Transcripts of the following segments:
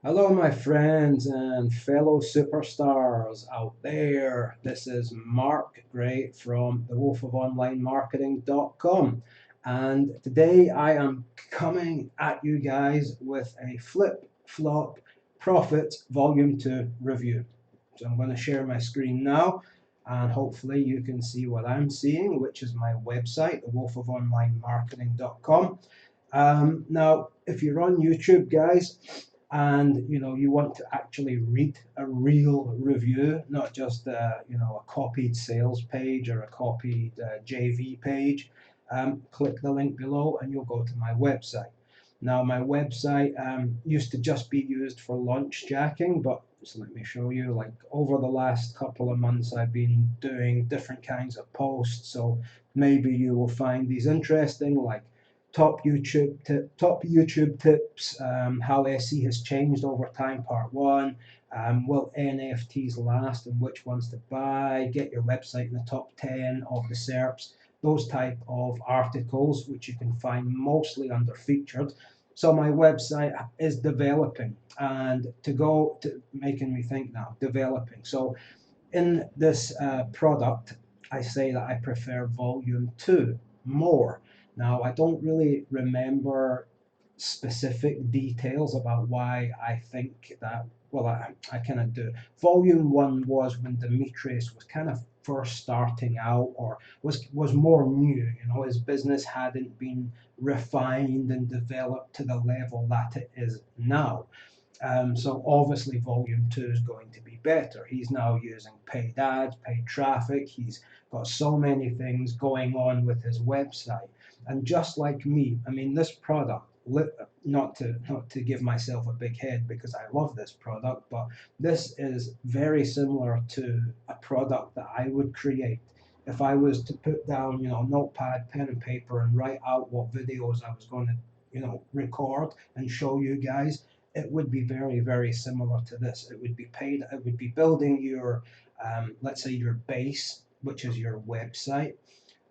Hello, my friends and fellow superstars out there. This is Mark Gray from thewolfofonlinemarketing.com. And today I am coming at you guys with a flip flop profit volume 2 review. So I'm going to share my screen now and hopefully you can see what I'm seeing, which is my website, thewolfofonlinemarketing.com. Now, if you're on YouTube, guys, and you want to actually read a real review, not just a copied sales page or a copied JV page, click the link below and you'll go to my website. Now, my website used to just be used for launch jacking, but so let me show you. Like over the last couple of months, I've been doing different kinds of posts. So maybe you will find these interesting, like top YouTube tips, how SE has changed over time, part one. Will NFTs last and which ones to buy? Get your website in the top 10 of the SERPs. Those type of articles, which you can find mostly under featured. So my website is developing, and to go to making me think now, developing. So in this product, I say that I prefer volume 2 more. Now, I don't really remember specific details about why I think that. Well, I kind of do. Volume 1 was when Demetrius was kind of first starting out, or was more new. His business hadn't been refined and developed to the level that it is now. So obviously volume 2 is going to be better. He's now using paid ads, paid traffic. He's got so many things going on with his website. And just like me, I mean, this product, not to give myself a big head because I love this product, but this is very similar to a product that I would create if I was to put down, notepad, pen and paper and write out what videos I was going to, record and show you guys. It would be very, very similar to this. It would be paid, it would be building your, let's say, your base, which is your website.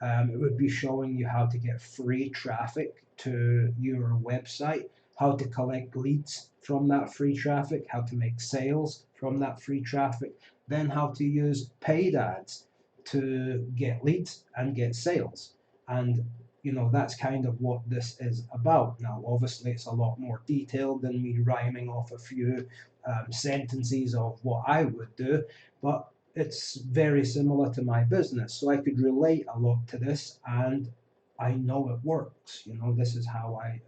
It would be showing you how to get free traffic to your website, how to collect leads from that free traffic, how to make sales from that free traffic, then how to use paid ads to get leads and get sales. And that's kind of what this is about. Now, obviously, it's a lot more detailed than me rhyming off a few sentences of what I would do, but it's very similar to my business. So I could relate a lot to this, and I know it works. This is how I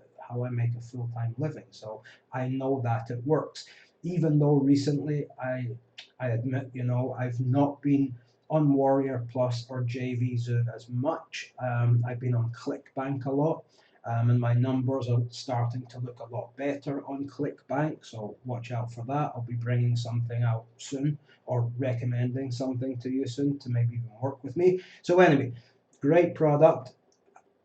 make a full-time living. So I know that it works. Even though recently I admit, I've not been on Warrior Plus or JVZoo as much. I've been on ClickBank a lot. And my numbers are starting to look a lot better on ClickBank, so watch out for that. I'll be bringing something out soon, or recommending something to you soon to maybe even work with me. So anyway, great product.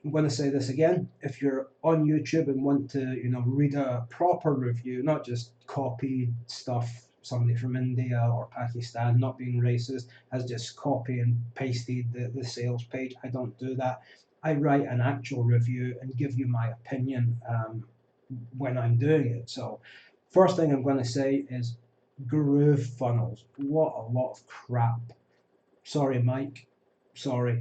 I'm going to say this again. If you're on YouTube and want to, read a proper review, not just copied stuff, somebody from India or Pakistan, not being racist, has just copy and pasted the sales page. I don't do that. I write an actual review and give you my opinion when I'm doing it. So, first thing I'm going to say is Groove Funnels. What a lot of crap. Sorry, Mike. Sorry,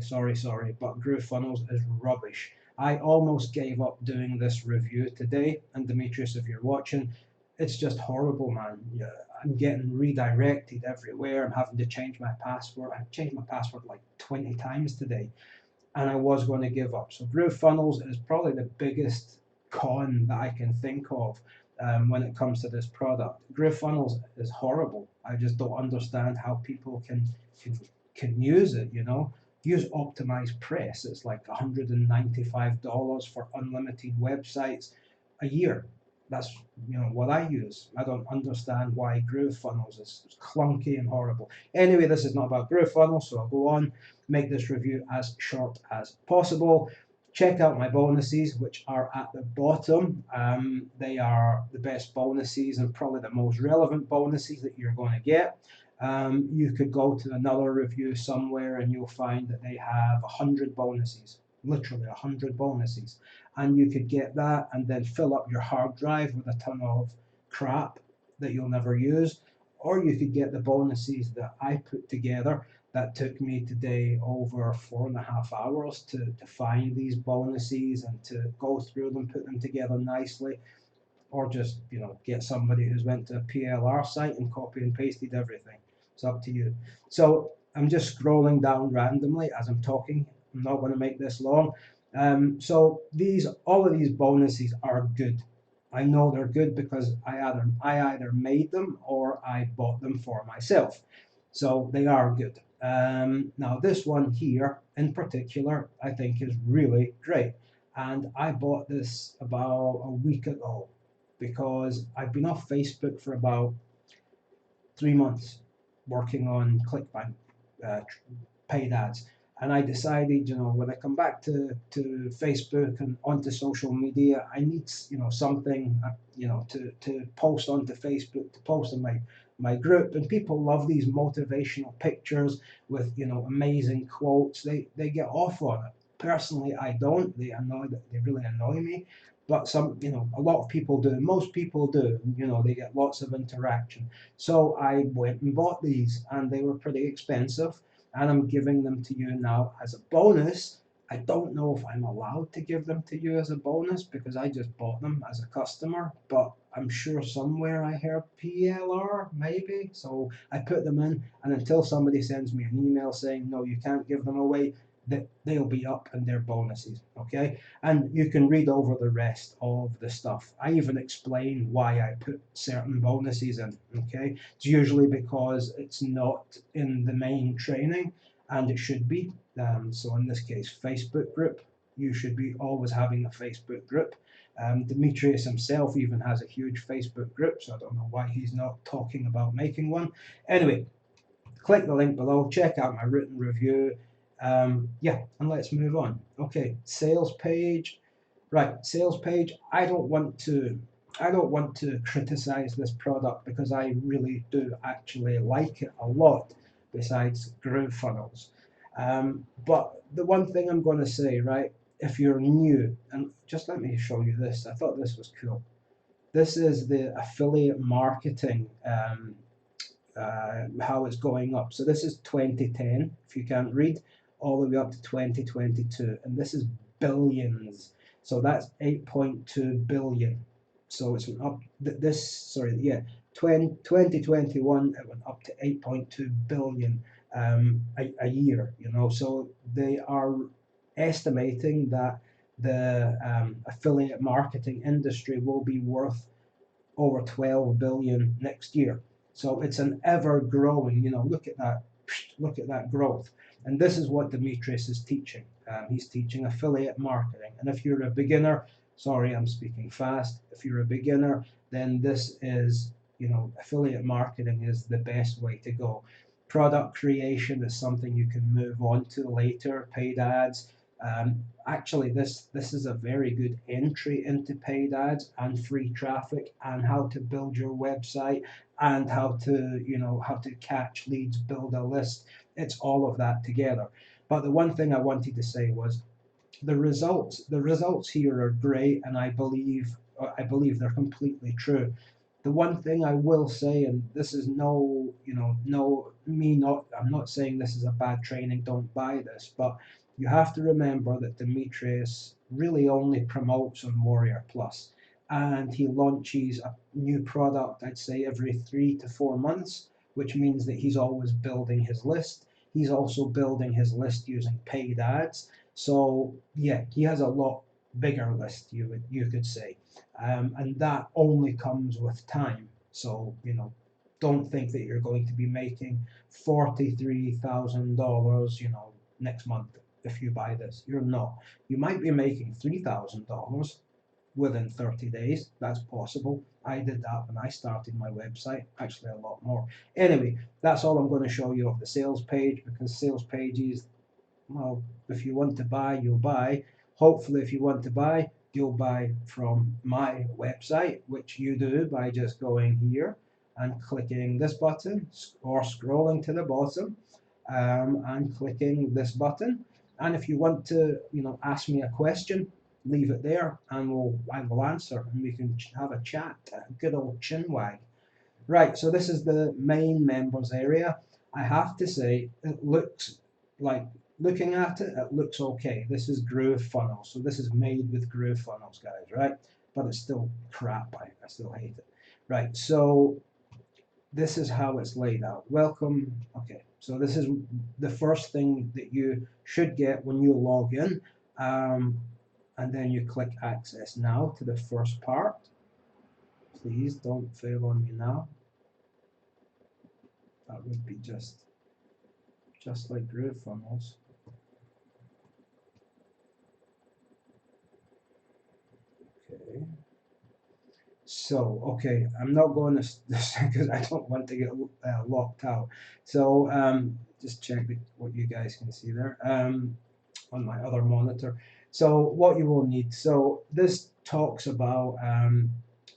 but Groove Funnels is rubbish. I almost gave up doing this review today, and Demetrius, if you're watching, it's just horrible, man. Yeah, I'm getting redirected everywhere. I'm having to change my password. I've changed my password like 20 times today, and I was going to give up. So Groove Funnels is probably the biggest con that I can think of when it comes to this product. Groove Funnels is horrible. I just don't understand how people can, can use it. Use Optimize Press. It's like $195 for unlimited websites a year. That's what I use. I don't understand why Groove Funnels is clunky and horrible. Anyway, this is not about Groove Funnels, so I'll go on, make this review as short as possible. Check out my bonuses, which are at the bottom. They are the best bonuses and probably the most relevant bonuses that you're going to get. You could go to another review somewhere and you'll find that they have 100 bonuses, literally 100 bonuses. And you could get that and then fill up your hard drive with a ton of crap that you'll never use, or you could get the bonuses that I put together. That took me today over 4.5 hours to find these bonuses and to go through them, put them together nicely, or just get somebody who's went to a PLR site and copy and pasted everything. It's up to you. So I'm just scrolling down randomly as I'm talking. I'm not going to make this long. So all of these bonuses are good. I know they're good because I either made them or I bought them for myself. So they are good. Now this one here in particular, I think is really great. And I bought this about a week ago because I've been off Facebook for about 3 months working on ClickBank uh, paid ads. And I decided, when I come back to Facebook and onto social media, I need, something, to post onto Facebook, to post in my group. And people love these motivational pictures with, amazing quotes. They get off on it. Personally, I don't. They really annoy me. But a lot of people do. Most people do. They get lots of interaction. So I went and bought these, and they were pretty expensive, and I'm giving them to you now as a bonus. I don't know if I'm allowed to give them to you as a bonus because I just bought them as a customer, but I'm sure somewhere I heard PLR, maybe. So I put them in, and until somebody sends me an email saying, no, you can't give them away, that they'll be up and they're bonuses, okay? And you can read over the rest of the stuff. I even explain why I put certain bonuses in, okay? It's usually because it's not in the main training, and it should be. So in this case, Facebook group, you should be always having a Facebook group. Demetrius himself even has a huge Facebook group, so I don't know why he's not talking about making one. Anyway, click the link below, check out my written review. Yeah, and let's move on. Okay, sales page. Right, sales page. I don't want to criticize this product because I really do actually like it a lot, besides GrooveFunnels. But the one thing I'm going to say, right, if you're new, and just let me show you this. I thought this was cool. This is the affiliate marketing, how it's going up. So this is 2010, if you can't read, all the way up to 2022, and this is billions. So that's 8.2 billion. So it's went up. This, sorry, yeah, 2021 it went up to 8.2 billion a year. So they are estimating that the affiliate marketing industry will be worth over 12 billion next year. So it's an ever growing, look at that growth. And this is what Demetrius is teaching. He's teaching affiliate marketing. And if you're a beginner, sorry, I'm speaking fast. If you're a beginner, then this is, affiliate marketing is the best way to go. Product creation is something you can move on to later, paid ads. Actually, this is a very good entry into paid ads and free traffic, and how to build your website, and how to catch leads, build a list. It's all of that together. But the one thing I wanted to say was the results here are great, and I believe they're completely true. The one thing I will say, and this is I'm not saying this is a bad training, don't buy this, but you have to remember that Demetrius really only promotes on Warrior Plus, and he launches a new product, I'd say, every 3 to 4 months, which means that he's always building his list. He's also building his list using paid ads. So yeah, he has a lot bigger list, you could say, and that only comes with time. So don't think that you're going to be making $43,000, next month if you buy this. You're not. You might be making $3,000 within 30 days. That's possible. I did that when I started my website, actually a lot more. Anyway, that's all I'm going to show you of the sales page, because sales pages, well, if you want to buy, you'll buy. Hopefully, if you want to buy, you'll buy from my website, which you do by just going here and clicking this button, or scrolling to the bottom, and clicking this button. And if you want to, ask me a question, leave it there, and I will answer, and we can have a chat, a good old chin wag. Right, so this is the main members area. I have to say, it looks like, looking at it, it looks okay. This is GrooveFunnels, so this is made with GrooveFunnels, guys, right? But it's still crap. I still hate it. Right, so this is how it's laid out. Welcome. Okay, so this is the first thing that you should get when you log in. And then you click Access Now to the first part. Please don't fail on me now. That would be just like GrooveFunnels. Okay. So, okay, I'm not going to this because I don't want to get locked out. So, just check what you guys can see there on my other monitor. So, what you will need. So, this talks about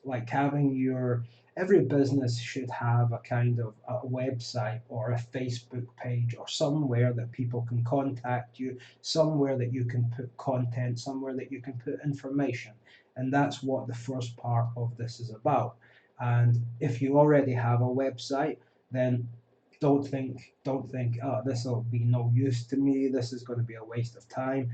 like having your, every business should have a kind of a website or a Facebook page or somewhere that people can contact you, somewhere that you can put content, somewhere that you can put information. And that's what the first part of this is about. And if you already have a website, then don't think, oh, this will be no use to me, this is going to be a waste of time.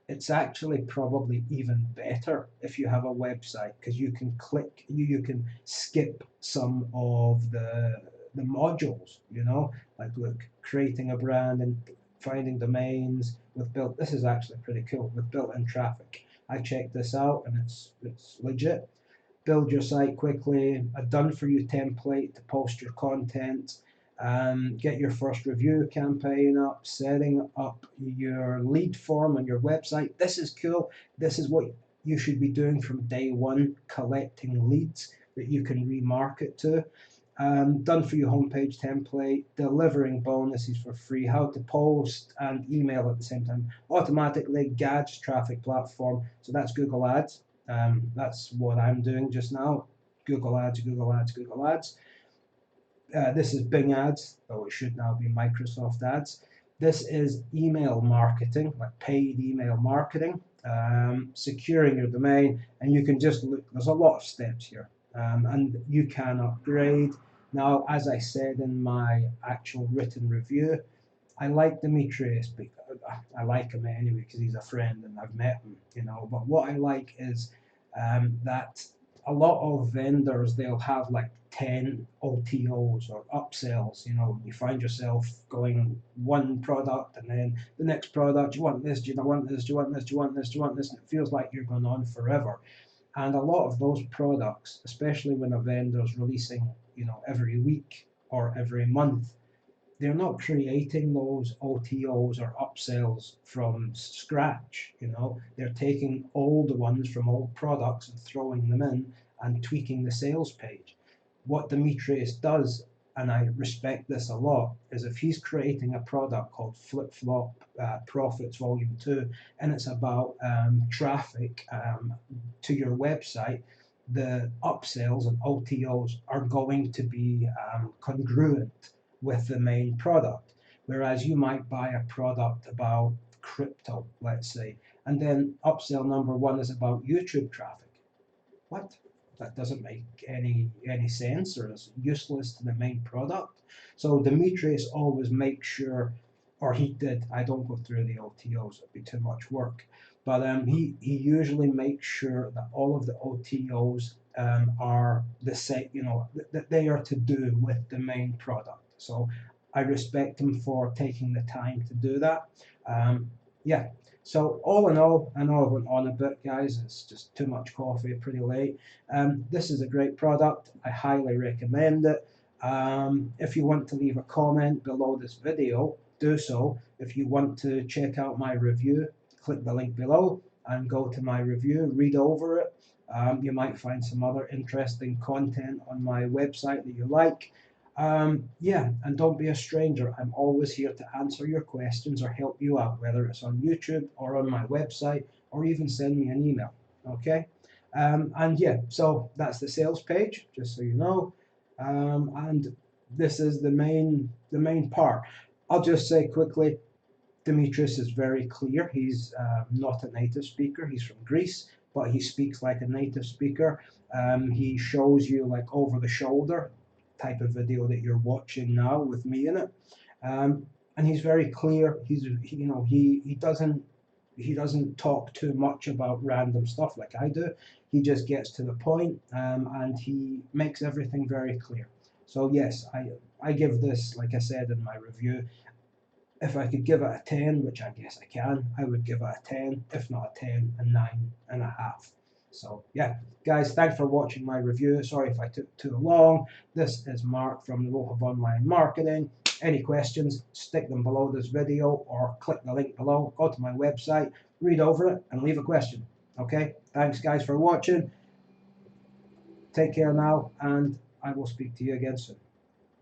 It's actually probably even better if you have a website, because you can click, you can skip some of the modules, like, look, creating a brand and finding domains with built. This is actually pretty cool with built-in traffic. I checked this out and it's legit. Build your site quickly, a done for you template to post your content, get your first review campaign up, setting up your lead form on your website. This is cool. This is what you should be doing from day one, collecting leads that you can remarket to. Done for you homepage template, delivering bonuses for free, how to post and email at the same time, automatically, GADS traffic platform. So that's Google Ads. That's what I'm doing just now. Google Ads, Google Ads, Google Ads. This is Bing Ads, though it should now be Microsoft Ads. This is email marketing, like paid email marketing, securing your domain, and you can just look, there's a lot of steps here, and you can upgrade. Now, as I said in my actual written review, I like Demetrius, because I like him anyway because he's a friend and I've met him, But what I like is that a lot of vendors, they'll have like 10 OTOs or upsells. You find yourself going one product and then the next product, you want this, do you want this, do you want this, do you want this, do you want this, and it feels like you're going on forever. And a lot of those products, especially when a vendor's releasing, every week or every month, they're not creating those OTOs or upsells from scratch. They're taking old ones from old products and throwing them in and tweaking the sales page. What Demetrius does, and I respect this a lot, is if he's creating a product called Flip Flop Profits Volume 2, and it's about traffic to your website, the upsells and OTOs are going to be congruent with the main product. Whereas you might buy a product about crypto, let's say, and then upsell number one is about YouTube traffic. What? That doesn't make any sense, or is useless to the main product. So Demetrius always makes sure, or he did. I don't go through the OTOs; it'd be too much work. But he usually makes sure that all of the OTOs are the same. That they are to do with the main product. So I respect him for taking the time to do that. Yeah. So all in all, I know I went on a bit, guys. It's just too much coffee, pretty late. This is a great product. I highly recommend it. If you want to leave a comment below this video, do so. If you want to check out my review, click the link below and go to my review, read over it. You might find some other interesting content on my website that you like. Yeah, and don't be a stranger. I'm always here to answer your questions or help you out, whether it's on YouTube or on my website, or even send me an email. Okay? And yeah, so that's the sales page, just so you know. And this is the main part. I'll just say quickly, Demetrius is very clear. He's not a native speaker. He's from Greece, but he speaks like a native speaker. He shows you like over the shoulder type of video that you're watching now with me in it. And he's very clear. He doesn't talk too much about random stuff like I do. He just gets to the point, and he makes everything very clear. So yes, I give this, like I said in my review, if I could give it a 10, which I guess I can, I would give it a 10, if not a 10, a 9.5. So yeah, guys, thanks for watching my review. Sorry if I took too long. This is Mark from the Wolf of Online Marketing. Any questions, stick them below this video or click the link below. Go to my website, read over it, and leave a question. Okay, thanks guys for watching. Take care now, and I will speak to you again soon.